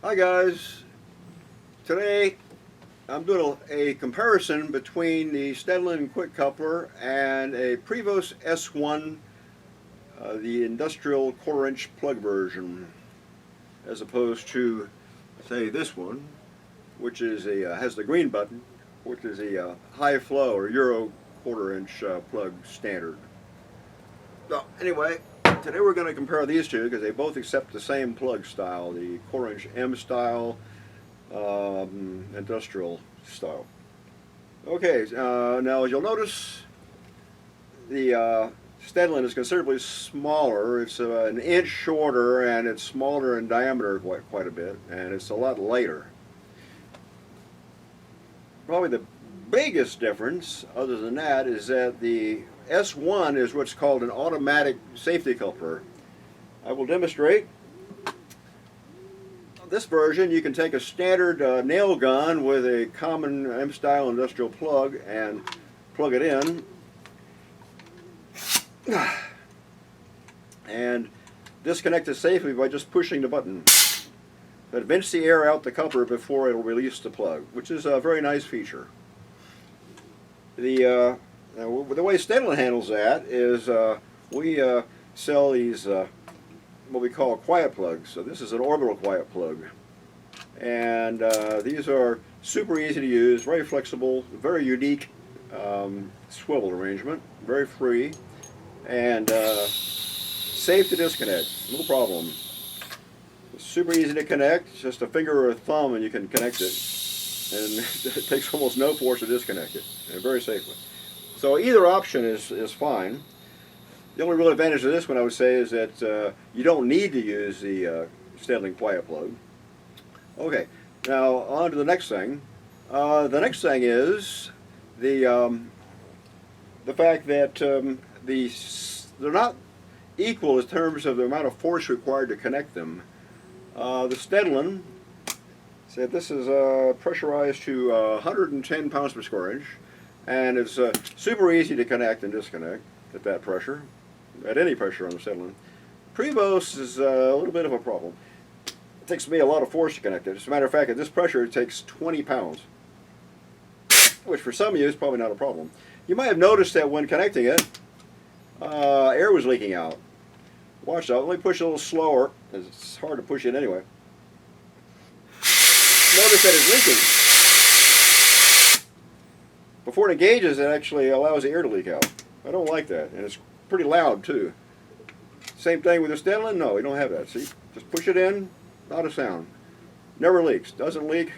Hi guys, today I'm doing a comparison between the Stedlin quick coupler and a Prevost S1, the industrial quarter-inch plug version, as opposed to, say, this one, which is has the green button, which is a high flow or Euro quarter-inch plug standard. So anyway, today we're going to compare these two because they both accept the same plug style, the quarter-inch M style industrial style. Okay, now as you'll notice, the Stedlin is considerably smaller. It's an inch shorter and it's smaller in diameter quite a bit, and it's a lot lighter. Probably the biggest difference, other than that, is that the S1 is what's called an automatic safety coupler. I will demonstrate. This version, you can take a standard nail gun with a common M-style industrial plug and plug it in, and disconnect it safely by just pushing the button. That vents the air out the coupler before it will release the plug, which is a very nice feature. The way Stedlin handles that is we sell these what we call quiet plugs. So this is an orbital quiet plug, and these are super easy to use, very flexible, very unique swivel arrangement, very free, and safe to disconnect, no problem. It's super easy to connect, just a finger or a thumb and you can connect it, and it takes almost no force to disconnect it, and very safely. So either option is fine. The only real advantage of this one, I would say, is that you don't need to use the Stedlin quiet plug. Okay, now on to the next thing. The next thing is the fact that they're not equal in terms of the amount of force required to connect them. The Stedlin said this is pressurized to 110 pounds per square inch, and it's super easy to connect and disconnect at that pressure, at any pressure on the Stedlin. Prevost is a little bit of a problem. It takes me a lot of force to connect it. As a matter of fact, at this pressure it takes 20 pounds, which for some of you is probably not a problem. You might have noticed that when connecting it, air was leaking out. Watch that. Let me push it a little slower, as it's hard to push it anyway. Notice that it's leaking. Before it engages, it actually allows the air to leak out. I don't like that, and it's pretty loud too. Same thing with the Stedlin. No, we don't have that. See, just push it in, not a sound. Never leaks. Doesn't leak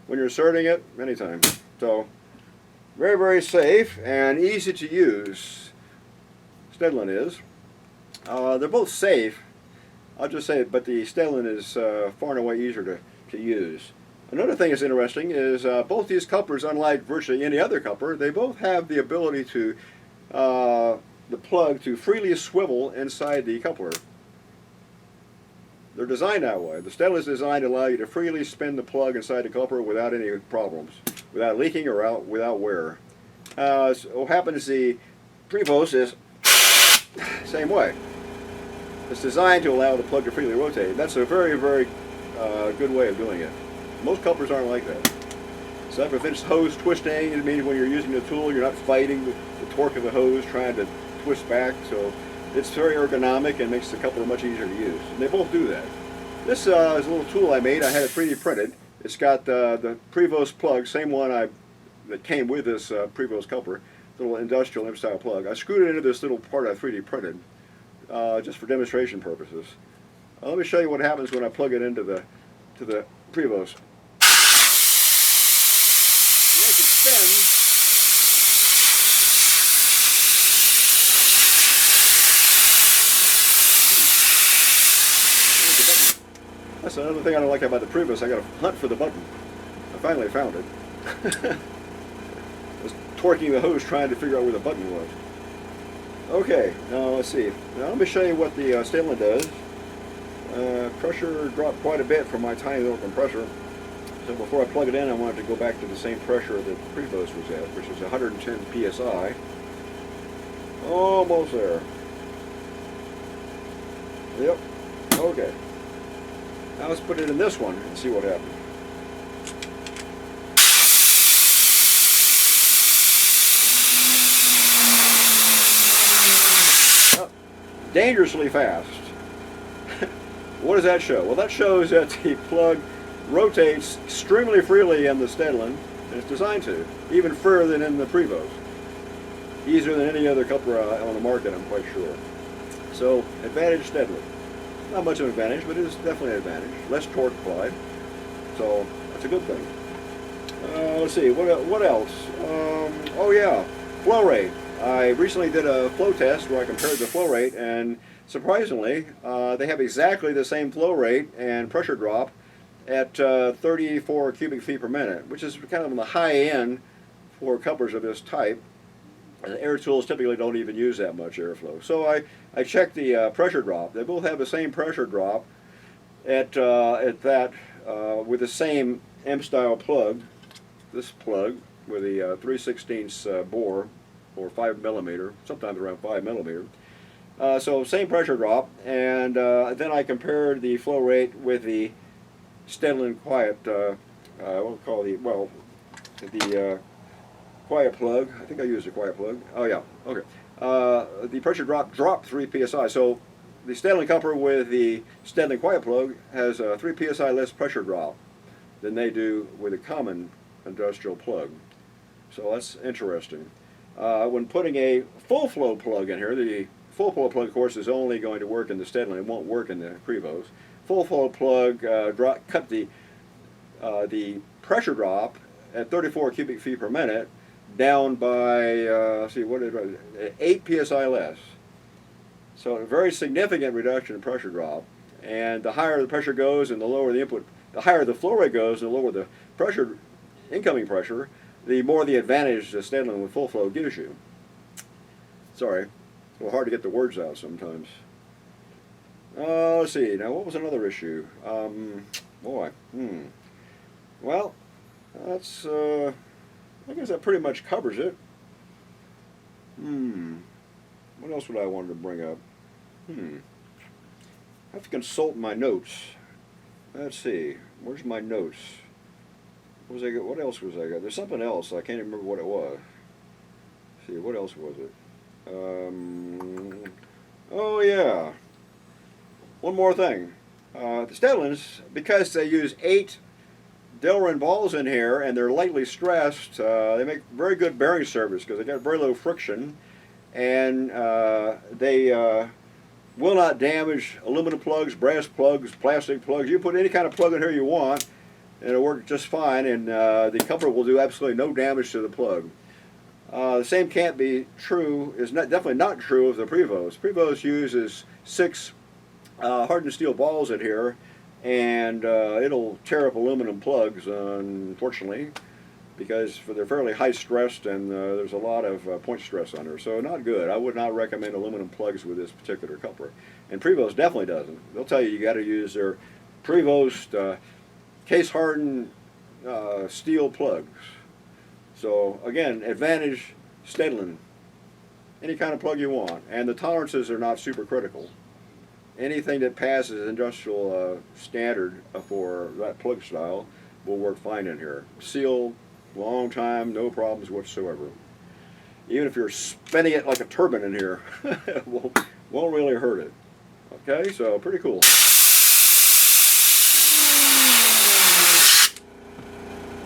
when you're inserting it anytime. So very, very safe and easy to use. Stedlin is. They're both safe. I'll just say it, but the Stedlin is far and away easier to use. Another thing that's interesting is both these couplers, unlike virtually any other coupler, they both have the ability to the plug to freely swivel inside the coupler. They're designed that way. The Stedlin is designed to allow you to freely spin the plug inside the coupler without any problems, without leaking or without wear. So what happens, the Prevost is same way. It's designed to allow the plug to freely rotate. That's a very, very good way of doing it. Most couplers aren't like that. So that prevents hose twisting. It means when you're using the tool, you're not fighting the torque of the hose trying to twist back. So it's very ergonomic and makes the coupler much easier to use. And they both do that. This is a little tool I made. I had it 3D printed. It's got the Prevost plug, same one that came with this Prevost coupler, little industrial M-style plug. I screwed it into this little part I 3D printed just for demonstration purposes. Let me show you what happens when I plug it into the Prevost. You make it spin. That's another thing I don't like about the Prevost. I got to hunt for the button. I finally found it. I was torquing the hose trying to figure out where the button was. Okay, now let's see. Now let me show you what the Stedlin does. Pressure dropped quite a bit from my tiny little compressor. So before I plug it in, I wanted to go back to the same pressure that the Prevost was at, which was 110 psi. Almost there. Yep. Okay. Now let's put it in this one and see what happens. Oh, dangerously fast. What does that show? Well, that shows that the plug rotates extremely freely in the Stedlin, and it's designed to, even further than in the Prevost. Easier than any other coupler on the market, I'm quite sure. So, advantage Stedlin. Not much of an advantage, but it is definitely an advantage. Less torque applied, so that's a good thing. Let's see, what else? Oh yeah, flow rate. I recently did a flow test where I compared the flow rate, and surprisingly, they have exactly the same flow rate and pressure drop at 34 cubic feet per minute, which is kind of on the high end for couplers of this type. Air tools typically don't even use that much airflow. So I checked the pressure drop. They both have the same pressure drop at that with the same M-style plug. This plug with a 3/16 bore or 5 millimeter, sometimes around 5 millimeter. So same pressure drop, and then I compared the flow rate with the Stedlin quiet. We'll call the quiet plug. I think I used a quiet plug. Oh yeah, okay. The pressure drop dropped 3 psi. So the Stedlin coupler with the Stedlin quiet plug has a 3 psi less pressure drop than they do with a common industrial plug. So that's interesting. When putting a full flow plug in here, the full flow plug, of course, is only going to work in the Stedlin. It won't work in the Prevost. Full flow plug cut the pressure drop at 34 cubic feet per minute down by, see, what is it, 8 psi less. So a very significant reduction in pressure drop. And the higher the pressure goes and the lower the input, the higher the flow rate goes and the lower the pressure, incoming pressure, the more the advantage the Stedlin with full flow gives you. Sorry, it's a little hard to get the words out sometimes. Let's see, now what was another issue? Well, that's, I guess that pretty much covers it. What else would I want to bring up? I have to consult my notes. Let's see, where's my notes? What else was I got? There's something else, I can't remember what it was. Let's see, what else was it? Oh yeah. One more thing. The Stedlins, because they use 8 Delrin balls in here and they're lightly stressed, they make very good bearing service because they got very low friction, and they will not damage aluminum plugs, brass plugs, plastic plugs. You put any kind of plug in here you want and it'll work just fine, and the coupler will do absolutely no damage to the plug. The same can't be true, is definitely not true of the Prevost. Prevost uses 6 hardened steel balls in here, and it'll tear up aluminum plugs, unfortunately, because they're fairly high stressed and there's a lot of point stress on her. So not good. I would not recommend aluminum plugs with this particular coupler. And Prevost definitely doesn't. They'll tell you got to use their Prevost case hardened steel plugs. So again, advantage Stedlin. Any kind of plug you want, and the tolerances are not super critical. Anything that passes industrial standard for that plug style will work fine in here. Sealed, long time, no problems whatsoever. Even if you're spinning it like a turbine in here, it won't really hurt it. Okay, so pretty cool.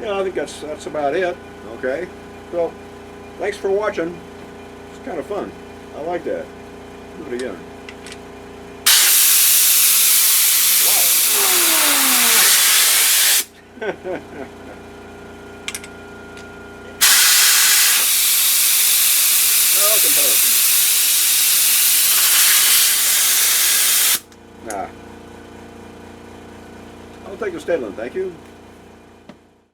Yeah, I think that's about it. Okay, so thanks for watching. It's kind of fun. I like that. Do it again. Nah. I'll take the Stedlin, thank you.